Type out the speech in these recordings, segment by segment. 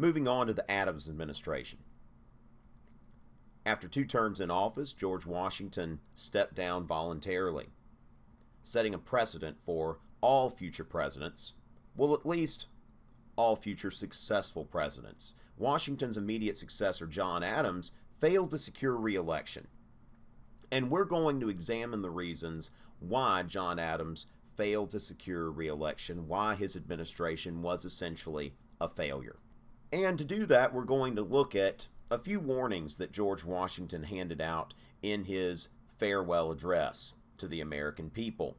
Moving on to the Adams administration. After 2 terms in office, George Washington stepped down voluntarily, setting a precedent for all future presidents, well, at least all future successful presidents. Washington's immediate successor, John Adams, failed to secure re-election. And we're going to examine the reasons why John Adams failed to secure re-election, why his administration was essentially a failure. And to do that, we're going to look at a few warnings that George Washington handed out in his farewell address to the American people.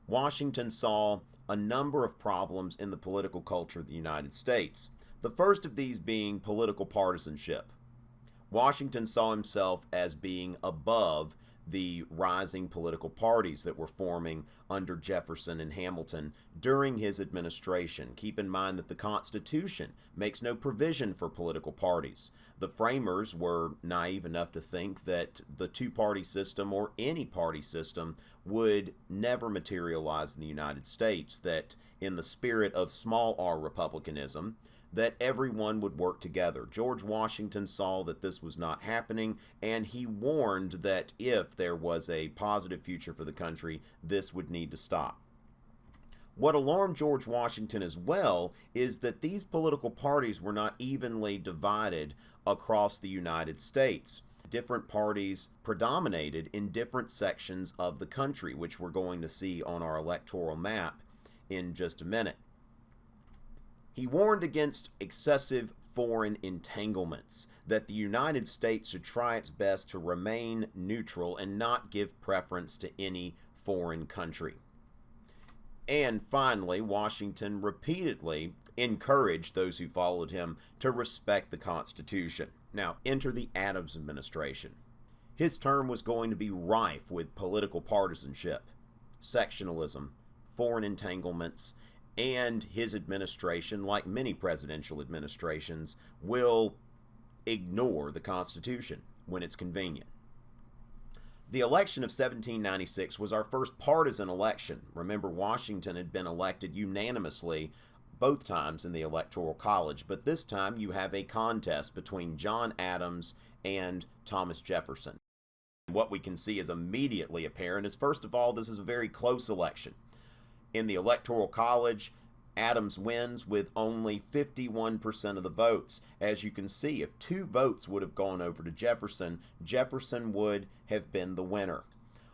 Washington saw a number of problems in the political culture of the United States, the first of these being political partisanship. Washington saw himself as being above the rising political parties that were forming under Jefferson and Hamilton during his administration. Keep in mind that the Constitution makes no provision for political parties. The framers were naive enough to think that the two-party system or any party system would never materialize in the United States, that in the spirit of small r republicanism, that everyone would work together. George Washington saw that this was not happening, and he warned that if there was a positive future for the country, this would need to stop. What alarmed George Washington as well is that these political parties were not evenly divided across the United States. Different parties predominated in different sections of the country, which we're going to see on our electoral map in just a minute. He warned against excessive foreign entanglements, that the United States should try its best to remain neutral and not give preference to any foreign country. And finally, Washington repeatedly encouraged those who followed him to respect the Constitution. Now, enter the Adams administration. His term was going to be rife with political partisanship, sectionalism, foreign entanglements, and his administration, like many presidential administrations, will ignore the Constitution when it's convenient. The election of 1796 was our first partisan election. Remember, Washington had been elected unanimously both times in the Electoral College, but this time you have a contest between John Adams and Thomas Jefferson. What we can see is immediately apparent is, first of all, this is a very close election. In the Electoral College, Adams wins with only 51% of the votes. As you can see, if 2 votes would have gone over to Jefferson, Jefferson would have been the winner.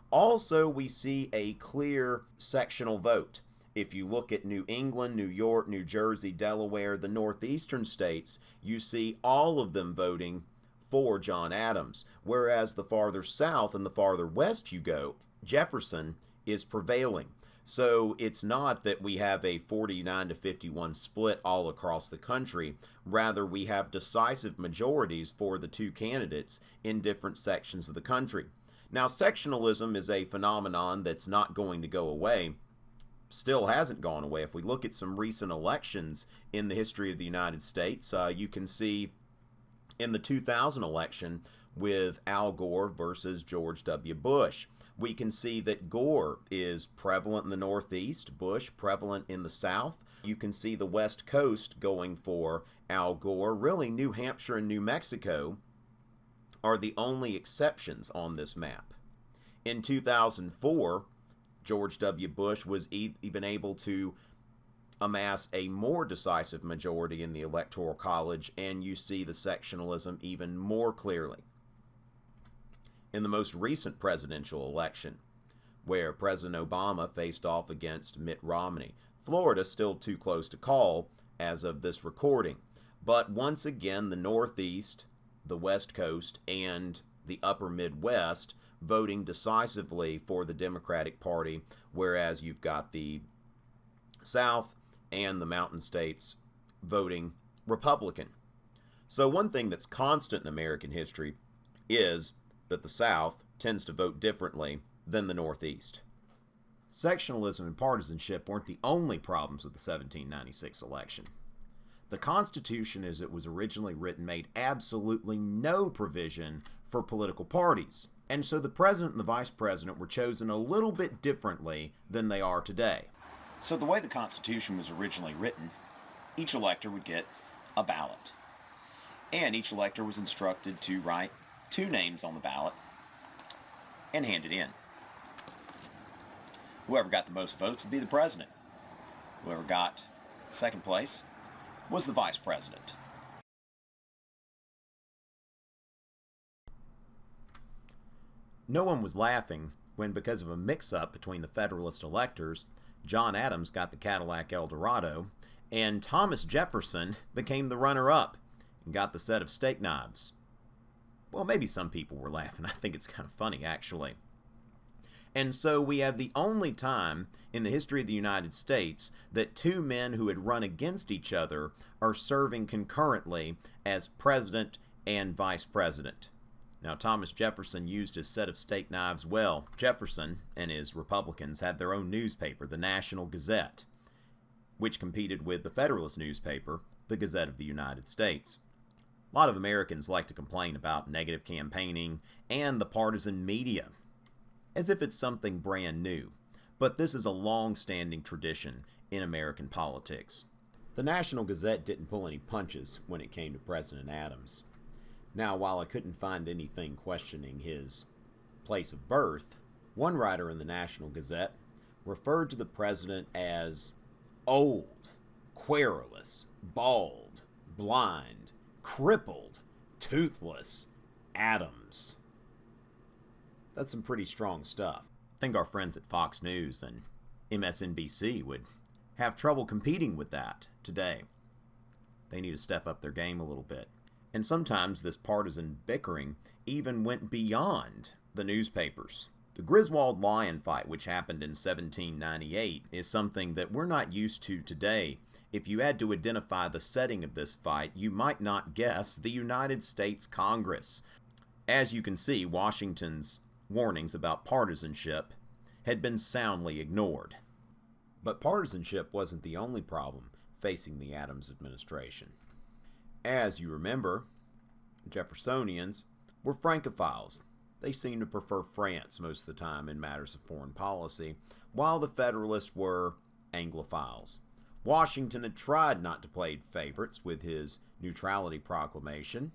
Also, we see a clear sectional vote. If you look at New England, New York, New Jersey, Delaware, the northeastern states, you see all of them voting for John Adams. Whereas the farther south and the farther west you go, Jefferson is prevailing. So it's not that we have a 49-51 split all across the country. Rather, we have decisive majorities for the 2 candidates in different sections of the country. Now, sectionalism is a phenomenon that's not going to go away. Still hasn't gone away. If we look at some recent elections in the history of the United States, you can see in the 2000 election with Al Gore versus George W. Bush. We can see that Gore is prevalent in the Northeast, Bush prevalent in the South. You can see the West Coast going for Al Gore. Really, New Hampshire and New Mexico are the only exceptions on this map. In 2004, George W. Bush was even able to amass a more decisive majority in the Electoral College, and you see the sectionalism even more clearly. In the most recent presidential election, where President Obama faced off against Mitt Romney. Florida still too close to call as of this recording. But once again, the Northeast, the West Coast, and the Upper Midwest voting decisively for the Democratic Party, whereas you've got the South and the Mountain States voting Republican. So one thing that's constant in American history is that the South tends to vote differently than the Northeast. Sectionalism and partisanship weren't the only problems with the 1796 election. The Constitution, as it was originally written, made absolutely no provision for political parties, and so the president and the vice president were chosen a little bit differently than they are today. So the way the Constitution was originally written, each elector would get a ballot. And each elector was instructed to write 2 names on the ballot and hand it in. Whoever got the most votes would be the president. Whoever got second place was the vice president. No one was laughing when, because of a mix-up between the Federalist electors, John Adams got the Cadillac Eldorado, and Thomas Jefferson became the runner-up and got the set of steak knives. Well, maybe some people were laughing. I think it's kind of funny, actually. And so we have the only time in the history of the United States that 2 men who had run against each other are serving concurrently as president and vice president. Now, Thomas Jefferson used his set of steak knives well. Jefferson and his Republicans had their own newspaper, the National Gazette, which competed with the Federalist newspaper, the Gazette of the United States. A lot of Americans like to complain about negative campaigning and the partisan media, as if it's something brand new. But this is a long-standing tradition in American politics. The National Gazette didn't pull any punches when it came to President Adams. Now, while I couldn't find anything questioning his place of birth, one writer in the National Gazette referred to the president as old, querulous, bald, blind, crippled, toothless Adams. That's some pretty strong stuff. I think our friends at Fox News and MSNBC would have trouble competing with that today. They need to step up their game a little bit. And sometimes this partisan bickering even went beyond the newspapers. The Griswold-Lyon Fight, which happened in 1798, is something that we're not used to today. If you had to identify the setting of this fight, you might not guess the United States Congress. As you can see, Washington's warnings about partisanship had been soundly ignored. But partisanship wasn't the only problem facing the Adams administration. As you remember, Jeffersonians were Francophiles. They seemed to prefer France most of the time in matters of foreign policy, while the Federalists were Anglophiles. Washington had tried not to play favorites with his neutrality proclamation,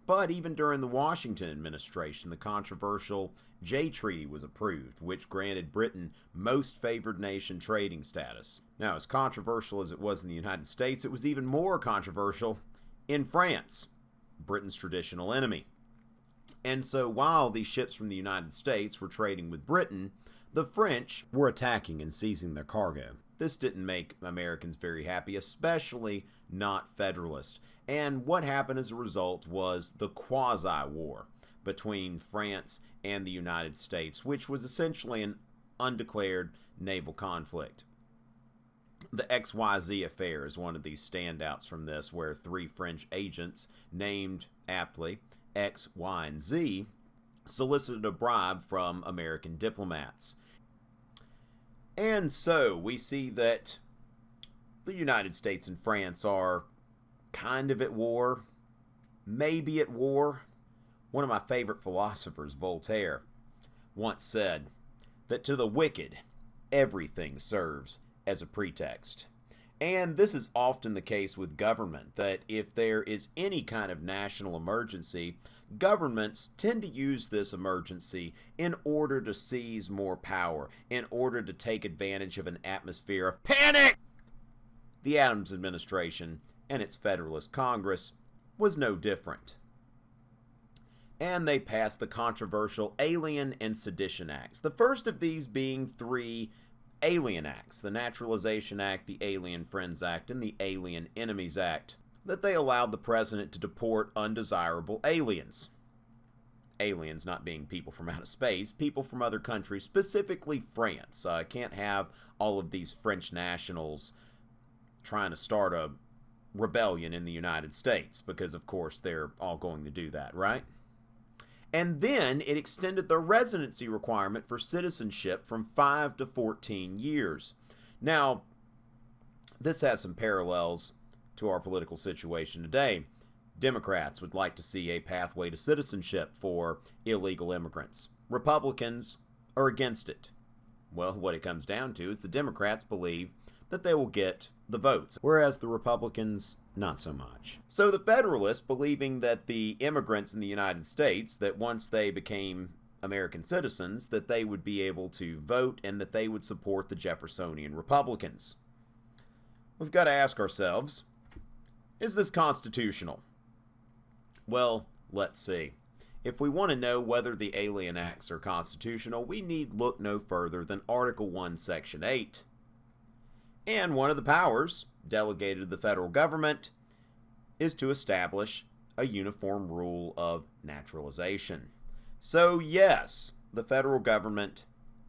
but even during the Washington administration, the controversial Jay Treaty was approved, which granted Britain most favored nation trading status. Now, as controversial as it was in the United States, it was even more controversial in France, Britain's traditional enemy. And so while these ships from the United States were trading with Britain, the French were attacking and seizing their cargo. This didn't make Americans very happy, especially not Federalists. And what happened as a result was the quasi-war between France and the United States, which was essentially an undeclared naval conflict. The XYZ affair is one of these standouts from this, where 3 French agents, named aptly X, Y, and Z, solicited a bribe from American diplomats. And so we see that the United States and France are kind of at war, maybe at war. One of my favorite philosophers, Voltaire, once said that to the wicked, everything serves as a pretext. And this is often the case with government, that if there is any kind of national emergency, governments tend to use this emergency in order to seize more power, in order to take advantage of an atmosphere of panic. The Adams administration and its Federalist Congress was no different. And they passed the controversial Alien and Sedition Acts, the first of these being 3 Alien Acts, the Naturalization Act, the Alien Friends Act, and the Alien Enemies Act, that they allowed the president to deport undesirable aliens. Aliens not being people from outer space, people from other countries, specifically France. Can't have all of these French nationals trying to start a rebellion in the United States, because of course they're all going to do that, right? And then it extended the residency requirement for citizenship from 5 to 14 years. Now, this has some parallels to our political situation today. Democrats would like to see a pathway to citizenship for illegal immigrants. Republicans are against it. Well, what it comes down to is the Democrats believe that they will get the votes, whereas the Republicans, not so much. So the Federalists, believing that the immigrants in the United States, that once they became American citizens, that they would be able to vote and that they would support the Jeffersonian Republicans. We've got to ask ourselves, is this constitutional? Well, let's see. If we want to know whether the Alien Acts are constitutional, we need look no further than Article 1, Section 8. And one of the powers delegated to the federal government is to establish a uniform rule of naturalization. So yes, the federal government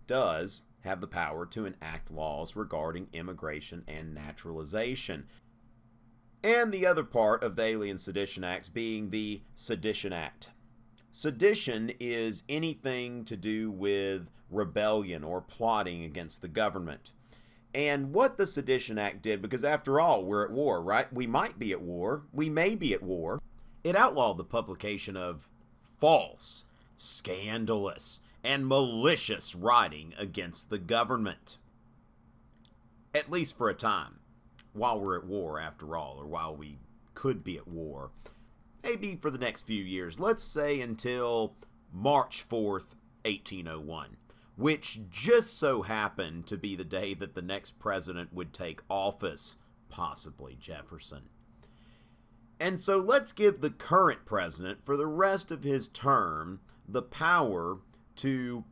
does have the power to enact laws regarding immigration and naturalization. And the other part of the Alien Sedition Acts being the Sedition Act. Sedition is anything to do with rebellion or plotting against the government. And what the Sedition Act did, because after all, we're at war, right? We might be at war. We may be at war. It outlawed the publication of false, scandalous, and malicious writing against the government. At least for a time, while we're at war, after all, or while we could be at war. Maybe for the next few years, let's say until March 4th, 1801, which just so happened to be the day that the next president would take office, possibly Jefferson. And so let's give the current president, for the rest of his term, the power to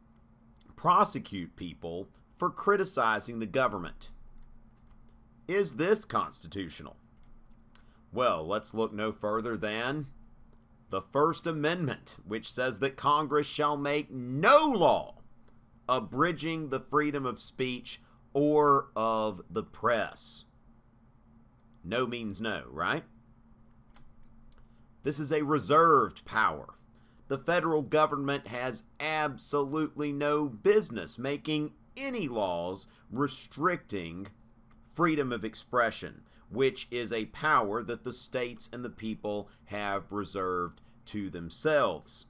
prosecute people for criticizing the government. Is this constitutional? Well, let's look no further than the First Amendment, which says that Congress shall make no law abridging the freedom of speech or of the press. No means no, right? This is a reserved power. The federal government has absolutely no business making any laws restricting freedom of expression, which is a power that the states and the people have reserved to themselves.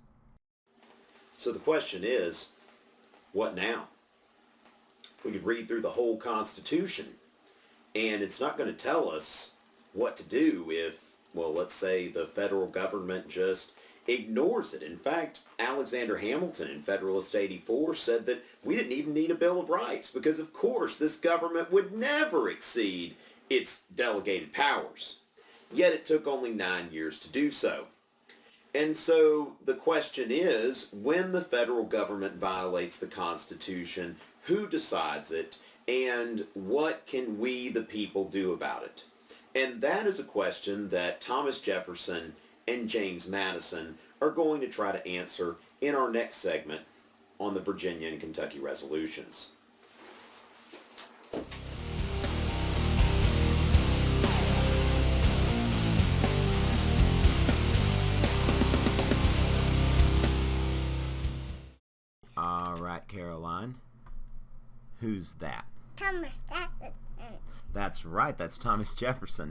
So the question is, what now? We could read through the whole Constitution, and it's not going to tell us what to do if, well, let's say the federal government just ignores it. In fact, Alexander Hamilton in Federalist 84 said that we didn't even need a Bill of Rights because, of course, this government would never exceed its delegated powers. Yet it took only 9 years to do so. And so the question is, when the federal government violates the Constitution, who decides it, and what can we, the people, do about it? And that is a question that Thomas Jefferson and James Madison are going to try to answer in our next segment on the Virginia and Kentucky resolutions. All right, Caroline. Who's that? Thomas Jefferson. That's right, that's Thomas Jefferson.